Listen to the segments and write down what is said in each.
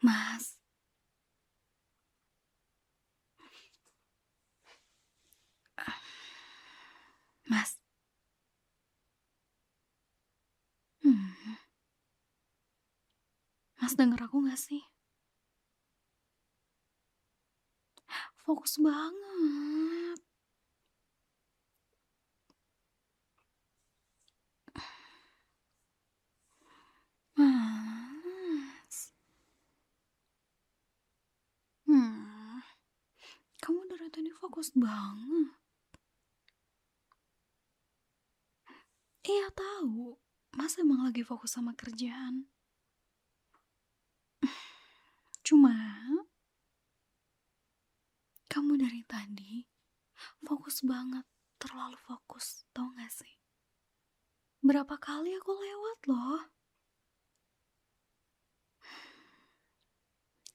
Mas, Mas, hmm, Mas denger aku nggak sih? Fokus banget. Mas, hmm, kamu dari tadi fokus banget. Iya tahu, Mas emang lagi fokus sama kerjaan. Cuma, kamu dari tadi fokus banget, terlalu fokus, tau gak sih? Berapa kali aku lewat loh.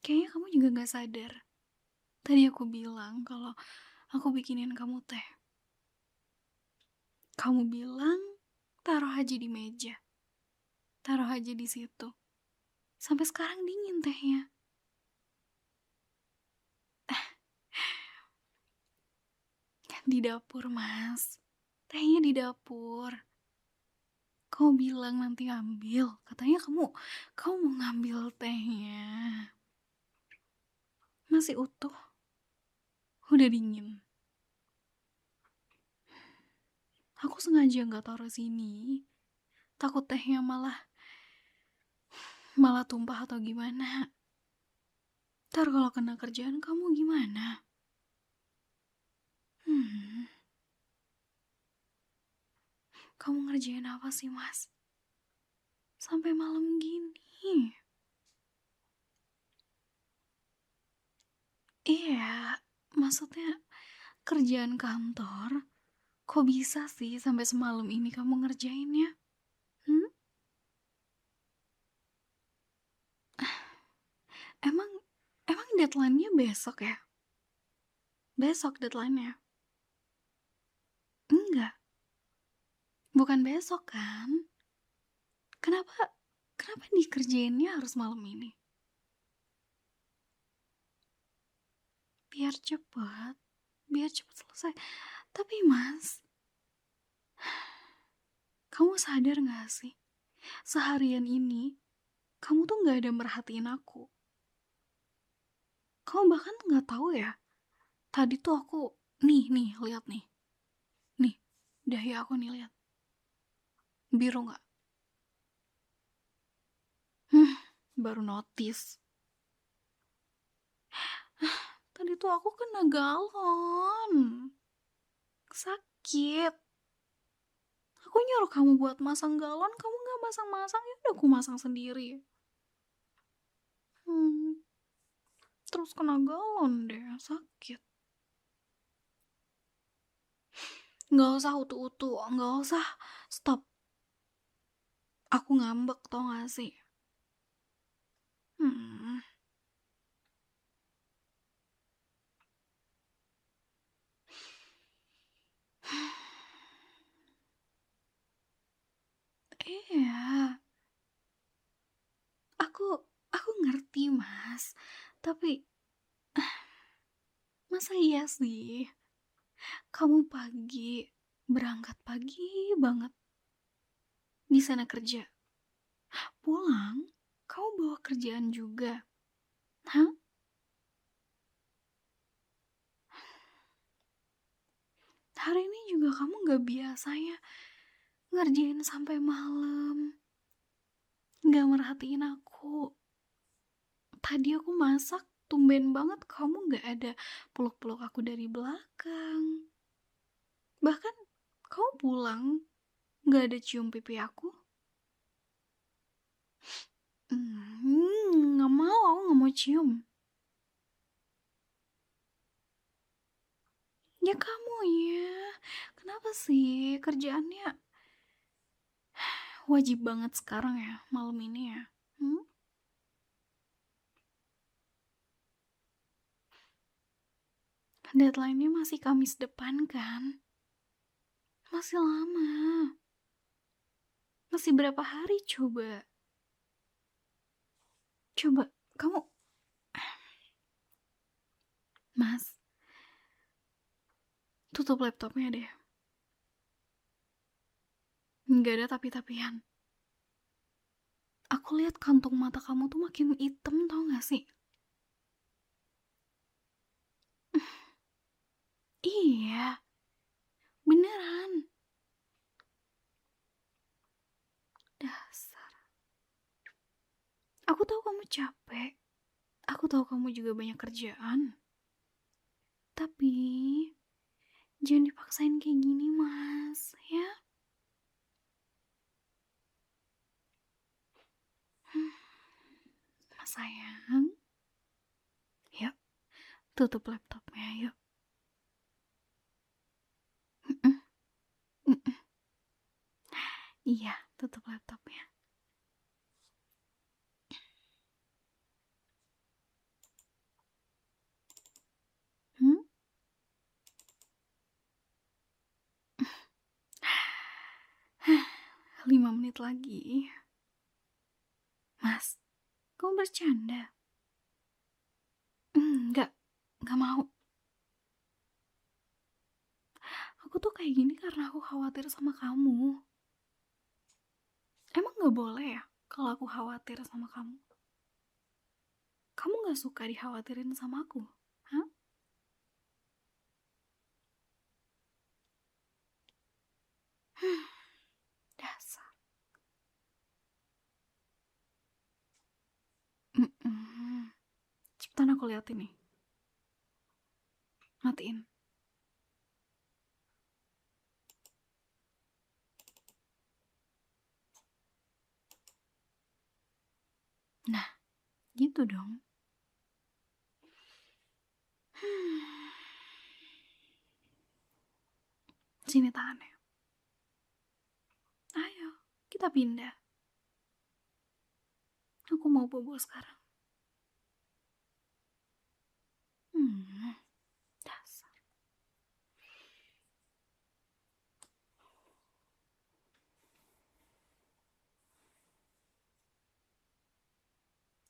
Kayaknya kamu juga gak sadar. Tadi aku bilang kalau aku bikinin kamu teh. Kamu bilang taruh aja di meja. Taruh aja di situ. Sampai sekarang dingin tehnya. Di dapur, Mas. Tehnya di dapur. Kau bilang nanti ambil. Katanya kamu mau ngambil tehnya. Masih utuh. Udah dingin. Aku sengaja nggak taruh sini. Takut tehnya malah tumpah atau gimana. Ntar kalau kena kerjaan kamu gimana? Hmm, kamu ngerjain apa sih, Mas? Sampai malam gini. Iya, maksudnya kerjaan kantor, kok bisa sih sampai semalam ini kamu ngerjainnya? Hmm? Emang emang deadline-nya besok ya? Besok deadline-nya? Enggak, bukan besok kan? Kenapa kenapa dikerjainnya harus malam ini? Biar cepet, biar cepet selesai. Tapi Mas, kamu sadar gak sih? Seharian ini, kamu tuh gak ada merhatiin aku. Kamu bahkan gak tahu ya, tadi tuh aku, nih, lihat nih. Nih, dahi aku nih, lihat. Biru gak? Hmm, baru notice. Tadi tuh aku kena galon. Sakit. Aku nyuruh kamu buat masang galon, kamu gak masang-masang, ya udah aku masang sendiri. Hmm, terus kena galon deh, sakit. Gak usah utu-utu, gak usah stop. Aku ngambek tau gak sih? Hmm, iya, aku ngerti Mas, tapi masa iya sih kamu berangkat pagi banget di sana kerja, pulang kamu bawa kerjaan juga, hah? Hari ini juga kamu gak biasanya ngerjain sampai malam, gak merhatiin aku. Tadi aku masak, tumben banget kamu gak ada peluk-peluk aku dari belakang. Bahkan kamu pulang gak ada cium pipi aku. Gak mau, aku gak mau cium. Ya kamu ya, kenapa sih kerjaannya wajib banget sekarang ya, malam ini ya? Hmm? Deadline-nya masih Kamis depan kan? Masih lama. Masih berapa hari coba? Coba, kamu Mas, tutup laptopnya deh. Nggak ada tapi-tapian. Aku lihat kantung mata kamu tuh makin hitam, tau gak sih? Iya, beneran. Dasar. Aku tahu kamu capek. Aku tahu kamu juga banyak kerjaan. Tapi jangan dipaksain kayak gini, Mas, ya. Mas sayang, yuk tutup laptopnya, yuk. Mm-mm, mm-mm. Iya, tutup laptopnya. Hmm? 5 menit lagi. Mas, kamu bercanda? Enggak mau. Aku tuh kayak gini karena aku khawatir sama kamu. Emang gak boleh ya kalau aku khawatir sama kamu? Kamu gak suka dikhawatirin sama aku? Hah? Dasar. Cepetan aku liatin nih. Matiin. Nah, gitu dong. Sini tangannya. Ayo, kita pindah. Aku mau bobo sekarang. Dasar.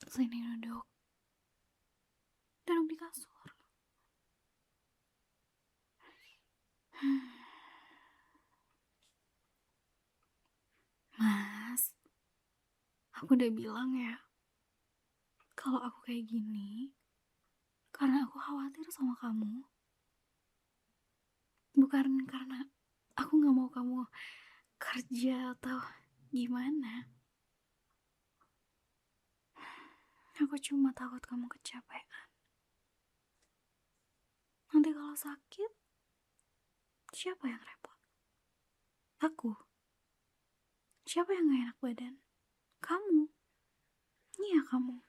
Sini duduk. Duduk di kasur. Mas, aku udah bilang ya, kalau aku kayak gini, karena aku khawatir sama kamu. Bukan karena aku gak mau kamu kerja atau gimana. Aku cuma takut kamu kecapean. Nanti kalau sakit, siapa yang repot? Aku. Siapa yang gak enak badan? Kamu. Iya, kamu.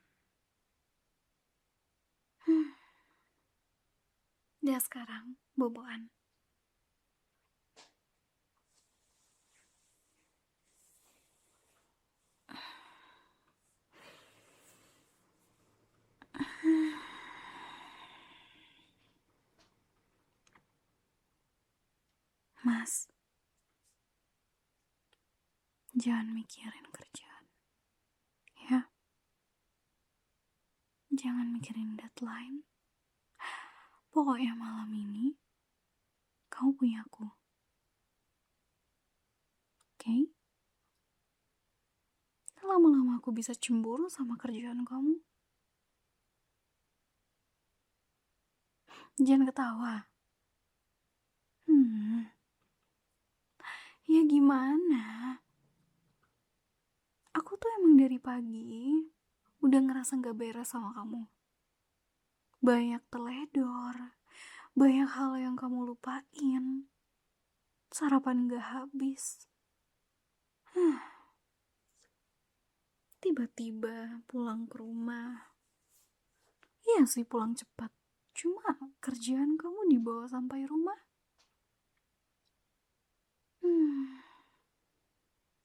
Dia sekarang boboan. Mas, jangan mikirin kerjaan. Ya, jangan mikirin deadline. Pokoknya malam ini, kamu punya aku. Oke? Lama-lama aku bisa cemburu sama kerjaan kamu. Jangan ketawa. Ya gimana? Aku tuh emang dari pagi udah ngerasa gak beres sama kamu. Banyak teledor, banyak hal yang kamu lupain. Sarapan gak habis. Tiba-tiba pulang ke rumah. Iya sih pulang cepat. Cuma kerjaan kamu dibawa sampai rumah.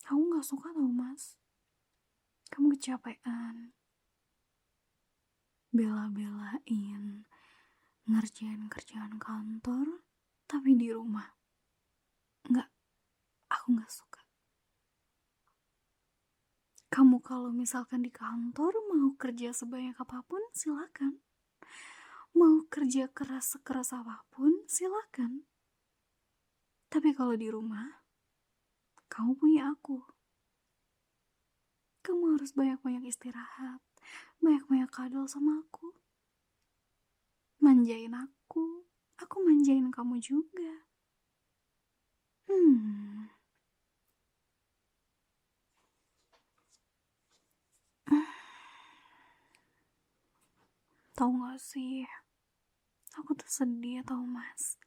Aku gak suka tau mas. Kamu kecapean. Bela-belain ngerjain kerjaan kantor, tapi di rumah. Enggak, aku gak suka. Kamu kalau misalkan di kantor mau kerja sebanyak apapun, silakan. Mau kerja keras sekeras apapun, silakan. Tapi kalau di rumah, kamu punya aku. Kamu harus banyak-banyak istirahat, banyak-banyak kadal sama aku. Manjain aku manjain kamu juga. Hmm. Tahu gak sih, aku tuh sedih tau mas.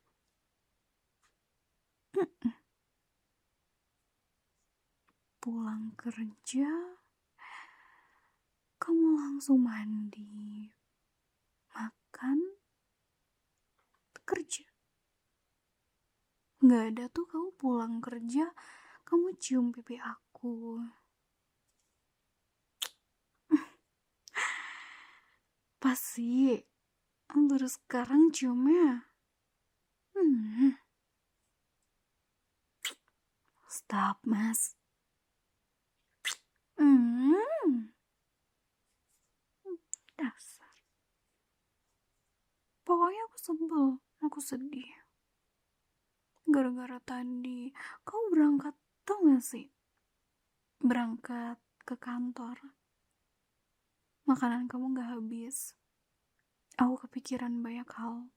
Pulang kerja, kamu langsung mandi, makan, kerja. Gak ada tuh kamu pulang kerja, kamu cium pipi aku. Pas sih, baru sekarang ciumnya. Stop mas. Dasar. Pokoknya aku sebel, aku sedih. Gara-gara tadi, kau berangkat, tau gak sih? Berangkat ke kantor, makanan kamu gak habis. Aku kepikiran banyak hal.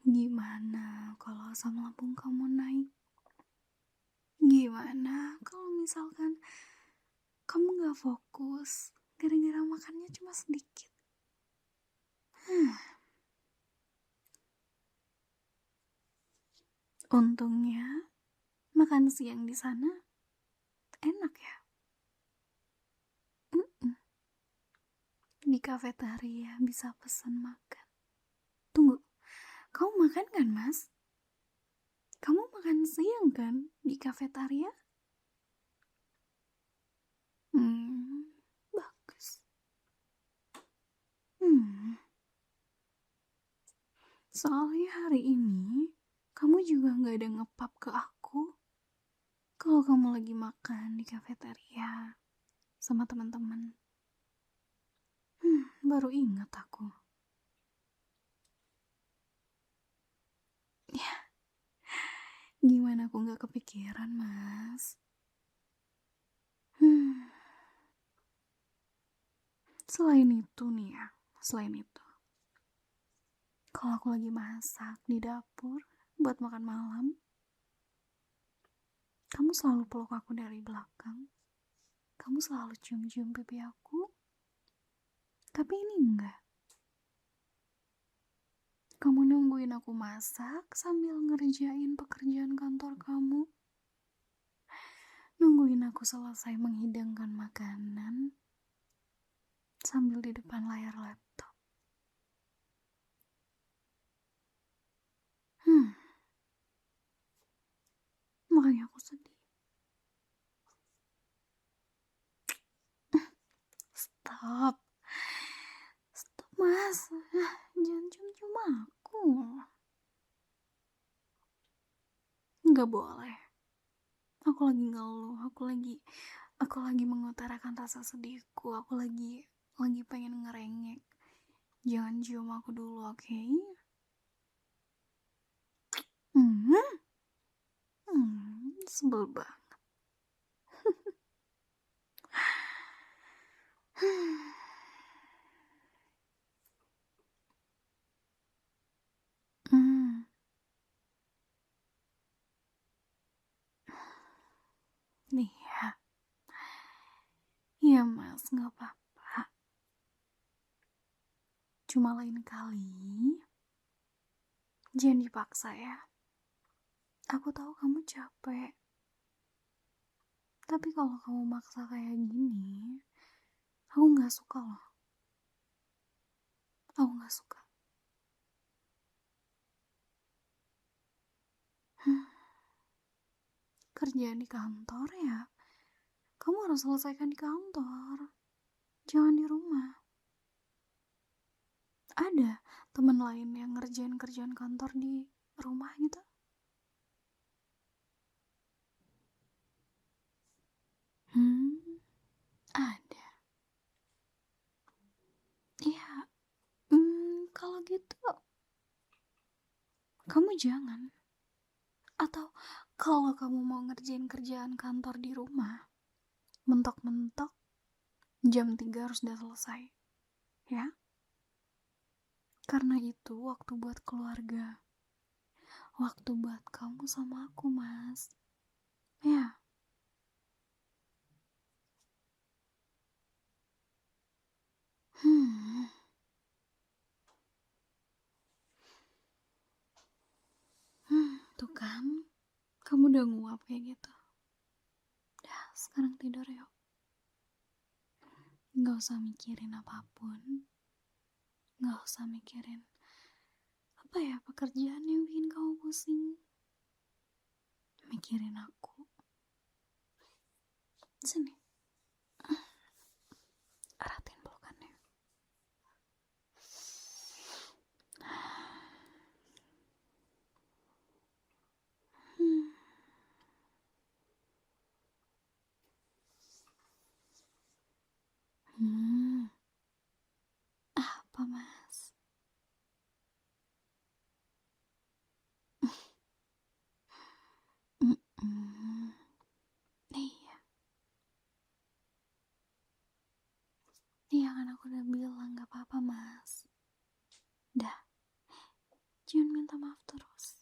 Gimana kalau asam lambung kamu naik? Gimana kalau misalkan kamu gak fokus gara-gara makannya cuma sedikit? Untungnya makan siang di sana enak ya. Di kafetaria bisa pesan makan. Tunggu, kamu makan kan mas? Kamu makan siang kan di kafetaria? Bagus. Soalnya hari ini kamu juga gak ada ngepap ke aku kalau kamu lagi makan di kafetaria sama teman-teman. Baru ingat aku. Ya, gimana aku gak kepikiran, Mas? Selain itu nih ya, kalau aku lagi masak di dapur buat makan malam, kamu selalu peluk aku dari belakang. Kamu selalu cium-cium pipi aku. Tapi ini enggak. Kamu nungguin aku masak sambil ngerjain pekerjaan kantor kamu. Nungguin aku selesai menghidangkan makanan sambil di depan layar laptop. Makanya aku sedih. Stop mas, jangan cium-cium aku. Nggak boleh. Aku lagi ngeluh, aku lagi mengutarakan rasa sedihku, aku lagi pengen ngerengek. Jangan cium aku dulu, oke? Sebel banget. Nih ya. Iya mas, gak apa-apa. Cuma lain kali jangan dipaksa ya. Aku tahu kamu capek. Tapi kalau kamu maksa kayak gini, aku gak suka loh. Aku gak suka. Kerjaan di kantor ya, kamu harus selesaikan di kantor. Jangan di rumah. Ada teman lain yang ngerjain kerjaan kantor di rumah gitu? Ada. Iya, itu kamu jangan. Atau kalau kamu mau ngerjain kerjaan kantor di rumah, mentok-mentok jam 3 harus udah selesai, ya. Karena itu waktu buat keluarga, waktu buat kamu sama aku, Mas. Ya. Hmm. Tuh kan, kamu udah nguap kayak gitu. Dah, sekarang tidur yuk. Gak usah mikirin apapun. Gak usah mikirin apa ya pekerjaan yang bikin kamu pusing. Mikirin aku. Sini. Aratin pelukannya. Hmm. Hmm. Apa, Mas? Mm-mm. Iya. Iya kan aku udah bilang gak apa-apa, Mas. Dah. Jangan minta maaf terus.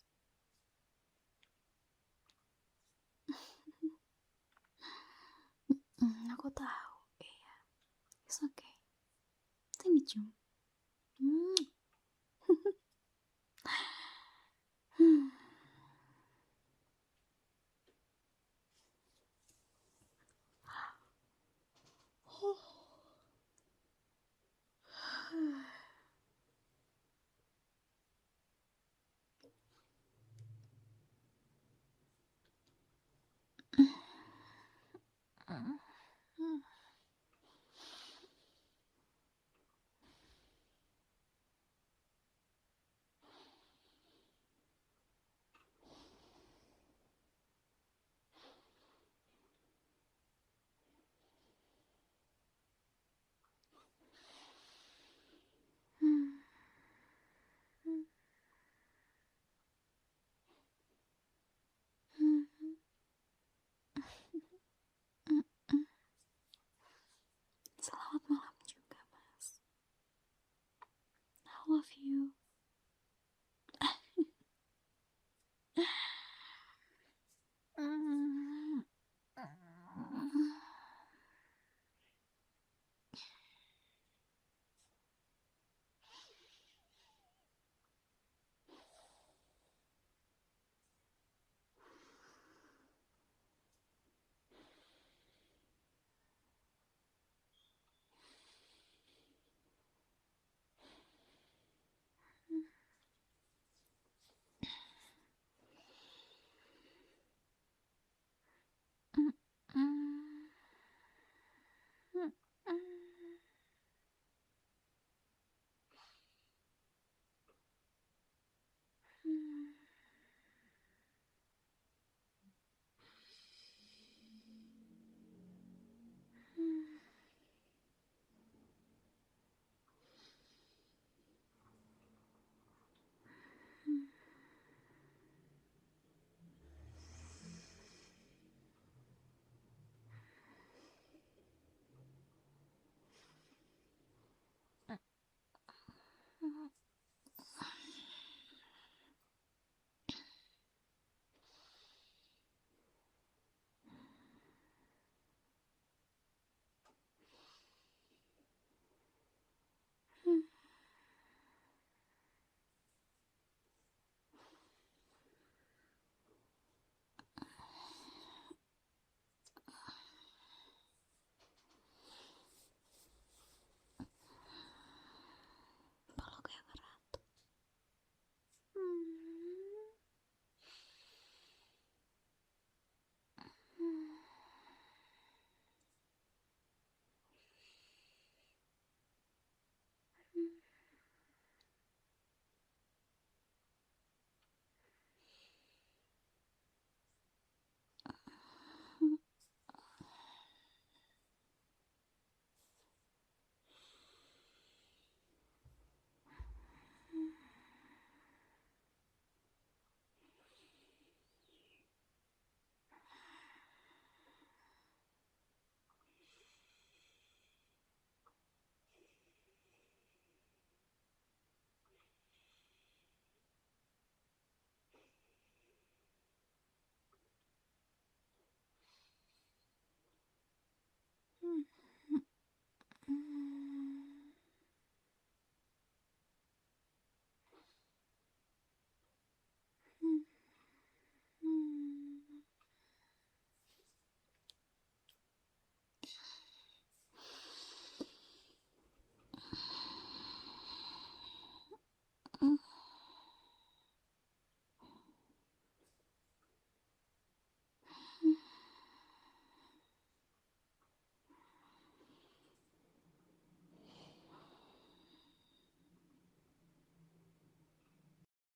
Aku tahu. Iya. It's okay. Thank you. Hmm. Hmm. Selamat malam juga, Mas. I love you.